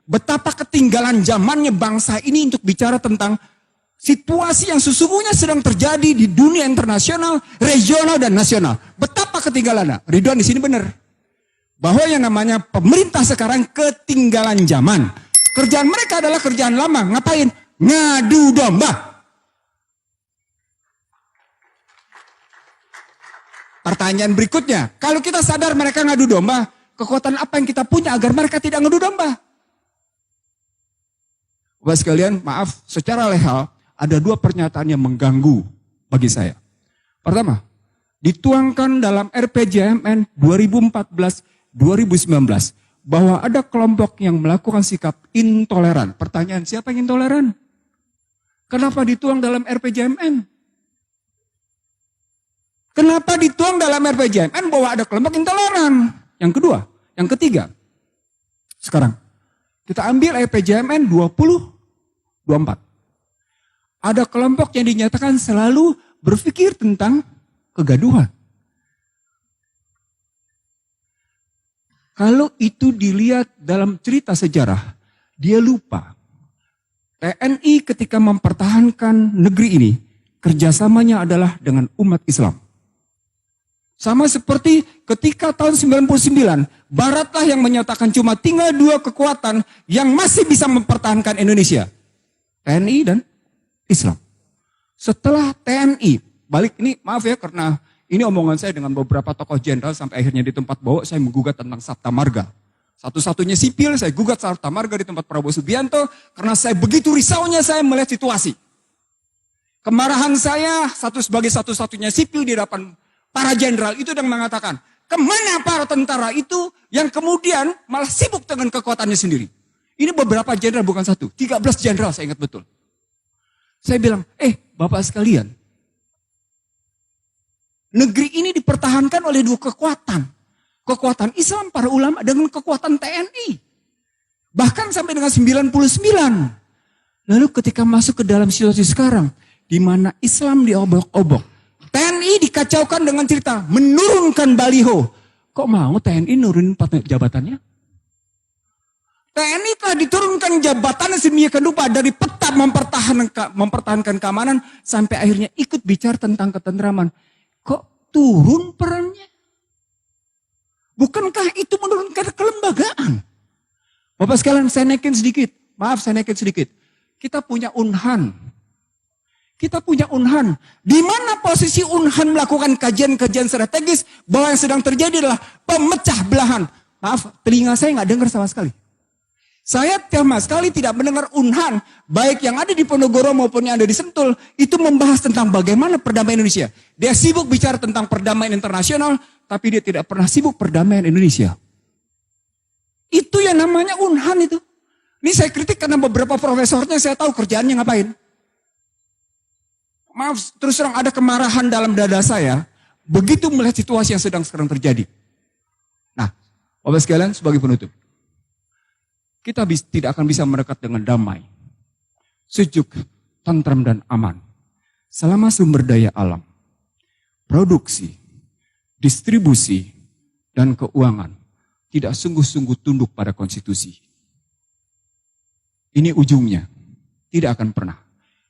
Betapa ketinggalan zamannya bangsa ini untuk bicara tentang situasi yang sesungguhnya sedang terjadi di dunia internasional, regional, dan nasional. Betapa ketinggalannya. Ridwan di sini benar. Bahwa yang namanya pemerintah sekarang ketinggalan zaman. Kerjaan mereka adalah kerjaan lama. Ngapain? Ngadu domba. Pertanyaan berikutnya, kalau kita sadar mereka ngadu domba, kekuatan apa yang kita punya agar mereka tidak ngadu domba? Bapak sekalian, maaf, secara legal ada dua pernyataan yang mengganggu bagi saya. Pertama, dituangkan dalam RPJMN 2014-2019 bahwa ada kelompok yang melakukan sikap intoleran. Pertanyaan, siapa yang intoleran? Kenapa dituang dalam RPJMN? Kenapa dituang dalam RPJMN bahwa ada kelompok intoleran? Yang kedua, yang ketiga. Sekarang, kita ambil RPJMN 2024. Ada kelompok yang dinyatakan selalu berpikir tentang kegaduhan. Kalau itu dilihat dalam cerita sejarah, dia lupa. TNI ketika mempertahankan negeri ini, kerjasamanya adalah dengan umat Islam. Sama seperti ketika tahun 99, Baratlah yang menyatakan cuma tinggal dua kekuatan yang masih bisa mempertahankan Indonesia. TNI dan Islam. Setelah TNI, balik ini maaf ya karena ini omongan saya dengan beberapa tokoh jenderal sampai akhirnya di tempat bawah saya menggugat tentang Sabta Marga. Satu-satunya sipil saya gugat Sabta Marga di tempat Prabowo Subianto karena saya begitu risaunya saya melihat situasi. Kemarahan saya sebagai satu-satunya sipil di hadapan para jenderal itu yang mengatakan, kemana para tentara itu yang kemudian malah sibuk dengan kekuatannya sendiri. Ini beberapa jenderal bukan satu, 13 jenderal saya ingat betul. Saya bilang, Bapak sekalian, negeri ini dipertahankan oleh dua kekuatan. Kekuatan Islam, para ulama, dengan kekuatan TNI. Bahkan sampai dengan 99. Lalu ketika masuk ke dalam situasi sekarang, di mana Islam diobok-obok, TNI dikacaukan dengan cerita menurunkan baliho. Kok mau TNI nurunin jabatannya? TNI telah diturunkan jabatannya sedemikian rupa dari peta mempertahankan keamanan sampai akhirnya ikut bicara tentang ketentraman. Kok turun perannya? Bukankah itu menurunkan kelembagaan? Bapak sekalian, saya naikin sedikit. Maaf, saya naikin sedikit. Kita punya Unhan. Di mana posisi Unhan melakukan kajian-kajian strategis bahwa yang sedang terjadi adalah pemecah belahan. Maaf, telinga saya nggak dengar sama sekali. Saya sama sekali tidak mendengar Unhan, baik yang ada di Ponorogo maupun yang ada di Sentul, itu membahas tentang bagaimana perdamaian Indonesia. Dia sibuk bicara tentang perdamaian internasional, tapi dia tidak pernah sibuk perdamaian Indonesia. Itu yang namanya Unhan itu. Ini saya kritik karena beberapa profesornya saya tahu kerjaannya ngapain. Maaf, terus terang ada kemarahan dalam dada saya, begitu melihat situasi yang sedang sekarang terjadi. Nah, Bapak sekalian sebagai penutup. Kita tidak akan bisa mendekat dengan damai, sejuk, tentram, dan aman. Selama sumber daya alam, produksi, distribusi, dan keuangan tidak sungguh-sungguh tunduk pada konstitusi. Ini ujungnya, tidak akan pernah.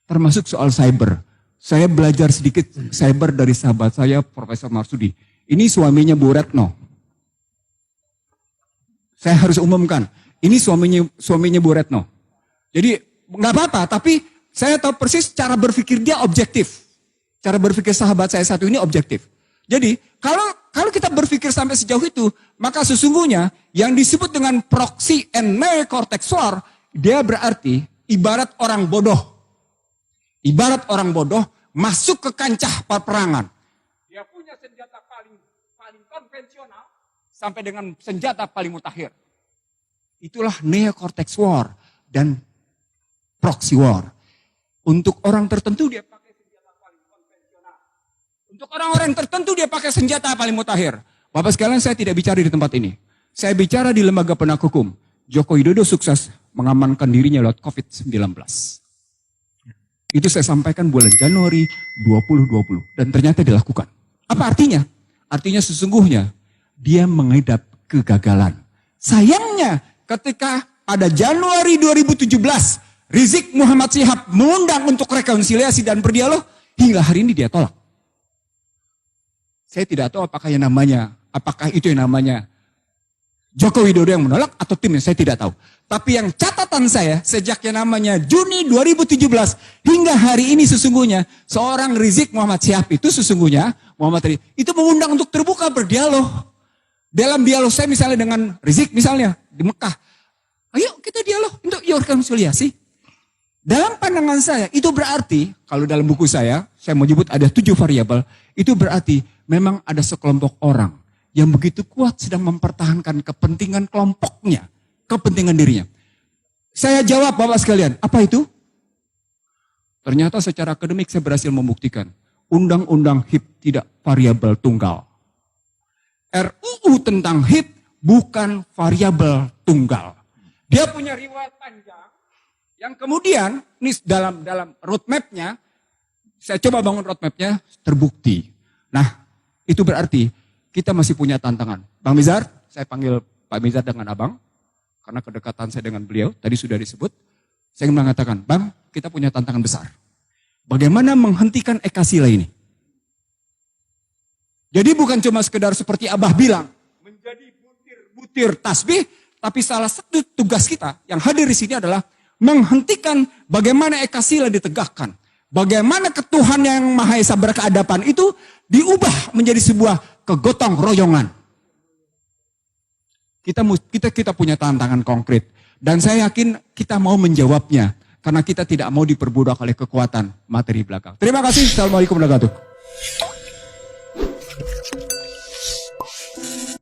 Termasuk soal cyber. Saya belajar sedikit cyber dari sahabat saya, Profesor Marsudi. Ini suaminya Bu Retno. Saya harus umumkan. Ini suaminya Bu Retno. Jadi nggak apa-apa, tapi saya tahu persis cara berpikir dia objektif. Cara berpikir sahabat saya satu ini objektif. Jadi kalau kita berpikir sampai sejauh itu, maka sesungguhnya yang disebut dengan proxy and neocortex war, dia berarti ibarat orang bodoh. Ibarat orang bodoh masuk ke kancah peperangan. Dia punya senjata paling konvensional sampai dengan senjata paling mutakhir. Itulah neocortex war dan proxy war. Untuk orang tertentu dia pakai senjata paling konvensional. Untuk orang-orang tertentu dia pakai senjata paling mutakhir. Bapak sekalian, saya tidak bicara di tempat ini. Saya bicara di lembaga penegak hukum. Joko Widodo sukses mengamankan dirinya lewat COVID-19. Itu saya sampaikan bulan Januari 2020. Dan ternyata dilakukan. Apa artinya? Artinya sesungguhnya dia mengidap kegagalan. Sayangnya ketika pada Januari 2017, Rizik Muhammad Syihab mengundang untuk rekonsiliasi dan berdialog, hingga hari ini dia tolak. Saya tidak tahu apakah itu yang namanya Joko Widodo yang menolak atau timnya, saya tidak tahu. Tapi yang catatan saya sejak yang namanya Juni 2017 hingga hari ini sesungguhnya seorang Rizik Muhammad Syihab itu sesungguhnya itu mengundang untuk terbuka berdialog. Dalam dialog saya misalnya dengan Rizik misalnya di Mekah, ayo kita dialog untuk rekonsiliasi. Dalam pandangan saya itu berarti kalau dalam buku saya menyebut ada 7 variabel, itu berarti memang ada sekelompok orang yang begitu kuat sedang mempertahankan kepentingan kelompoknya, kepentingan dirinya. Saya jawab Bapak sekalian, apa itu? Ternyata secara akademik saya berhasil membuktikan. Undang-undang HIP tidak variabel tunggal. RUU tentang HIP bukan variabel tunggal. Dia punya riwayat panjang yang kemudian ini dalam roadmap-nya, saya coba bangun roadmap-nya, terbukti. Nah, itu berarti kita masih punya tantangan. Bang Mizar, saya panggil Pak Mizar dengan abang, karena kedekatan saya dengan beliau, tadi sudah disebut. Saya ingin mengatakan, Bang, kita punya tantangan besar. Bagaimana menghentikan Ekasila ini? Jadi bukan cuma sekedar seperti Abah bilang, menjadi butir-butir tasbih, tapi salah satu tugas kita yang hadir di sini adalah menghentikan bagaimana Ekasila ditegakkan. Bagaimana ketuhanan yang Maha Esa berkeadapan itu diubah menjadi sebuah kegotong royongan. Kita punya tantangan konkret. Dan saya yakin kita mau menjawabnya. Karena kita tidak mau diperbudak oleh kekuatan materi belakang. Terima kasih. Assalamualaikum warahmatullahi wabarakatuh.